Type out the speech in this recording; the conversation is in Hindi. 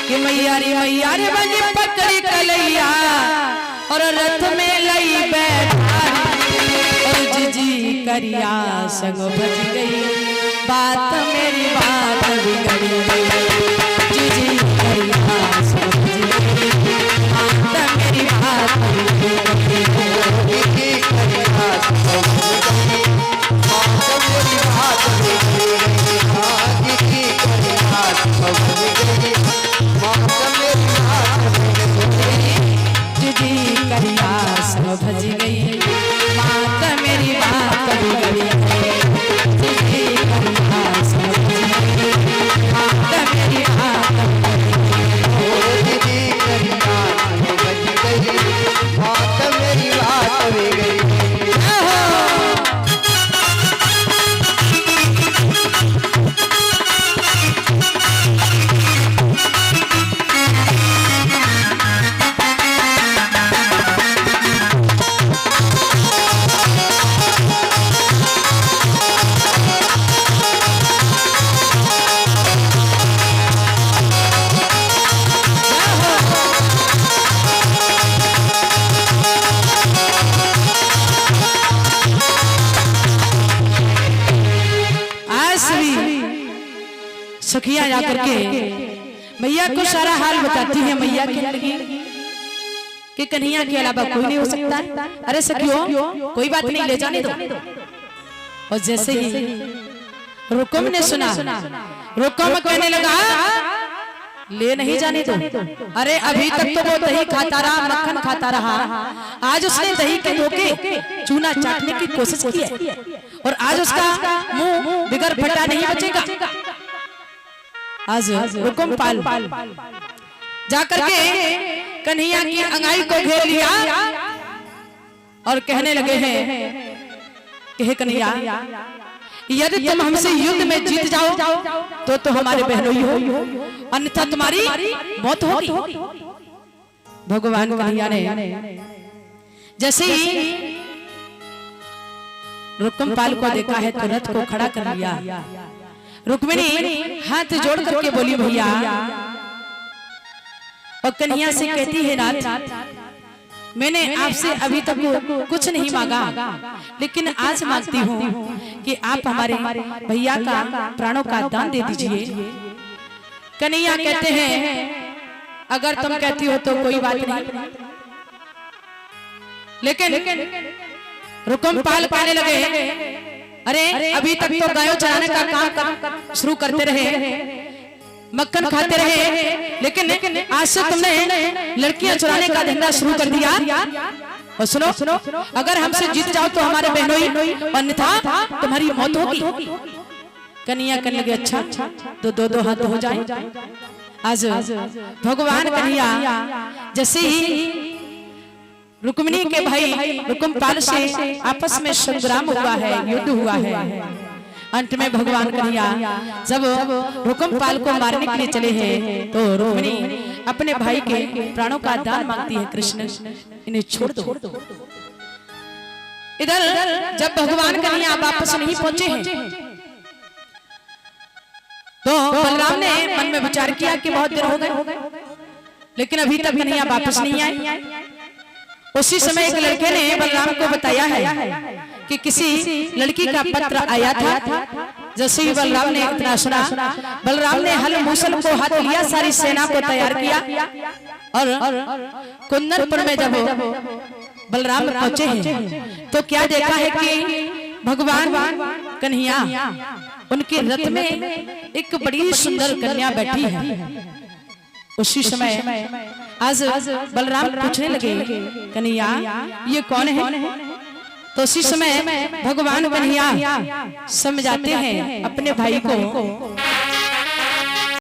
कि मैया रे बनी पकड़ी कलैया और रथ में लई बैठा और जीजी करिया संग भज गई बात मेरी बात बिगड़ी गई जीजी करिया संग भज गई बात मेरी बात बिगड़ी गई जीजी करिया संग भज गई बात मेरी बात बिगड़ी गई जीजी करिया संग भज गई बात मेरी बात बिगड़ी गई जीजी करिया संग भज गई बात मेरी बात बिगड़ी गई जीजी करिया संग भज गई बात मेरी बात जीजी करिया संग भज गई बात मेरी बात बिगड़ी सखिया जाकर के मैया को सारा हाल बताती है। मैया के लगी कि कन्हैया के अलावा कोई नहीं हो सकता। अरे सखियों कोई बात नहीं, ले जाने दो। और जैसे ही रुकम ने सुना, रुकम कहने लगा ले नहीं जाने दो। अरे अभी तक तो वो दही खाता रहा, मक्खन खाता रहा, आज उसने दही के धोखे चूना चाटने की कोशिश की है और आज उसका मुंह बिगर फटा नहीं बचेगा। आज हुकुम पाल जाकर के कन्हैया की अंगाई को घेर लिया और कहने लगे हैं कि हे कन्हैया, यदि तुम हमसे युद्ध में जीत जाओ तो हमारे बहनोई हो, अन्यथा तुम्हारी मौत होगी। भगवान कन्हैया ने जैसे ही रुकम पाल को देखा है तो रथ को खड़ा कर लिया। रुक्मिणी हाथ जोड़ करके बोली भैया, और कन्हैया से कहती है नाथ मैंने आपसे अभी तक कुछ नहीं मांगा, लेकिन आज मांगती हूँ कि आप हमारे भैया का प्राणों का दान दे दीजिए। कन्हैया कहते हैं अगर तुम कहती हो तो कोई बात नहीं, लेकिन रुकम पाल कहने लगे अरे अभी तक तो गायों चराने का काम शुरू करते रहे, मक्खन खाते रहे, लेकिन आज से तुमने लड़कियां चुराने का धंधा शुरू कर दिया। और सुनो, अगर हमसे जीत जाओ तो हमारे बहनोई, अन्यथा तुम्हारी मौत होगी। कन्हैया कहने लगे अच्छा तो दो हाथ हो जाए। आज भगवान कन्हैया जैसे ही रुक्मिणी के भाई रुकुम पाल से आपस में संग्राम हुआ है, युद्ध हुआ है, अंत में भगवान कन्हैया जब रुकुम पाल को मारने के लिए चले हैं तो रुक्मिणी अपने भाई के प्राणों का दान मांगती है, कृष्ण इन्हें छोड़ दो। इधर जब भगवान कन्हैया वापस नहीं पहुंचे हैं तो बलराम ने मन में विचार किया कि बहुत देर हो गए, लेकिन अभी तक कन्हैया वापस नहीं आए। उसी समय एक लड़के ने बलराम को बताया है कि किसी लड़की का पत्र आया था। जैसे ही बलराम ने इतना सुना, बलराम ने हल मूसल को हाथ लिया, सारी सेना को तैयार किया और कुंदनपुर में जब बलराम पहुंचे हैं तो क्या देखा है कि भगवान कन्हैया उनके रथ में एक बड़ी सुंदर कन्या बैठी है। उसी समय आज बलराम पूछने लगे कन्हैया ये कौन है? तो उसी समय भगवान कन्हैया समझाते हैं अपने भाई को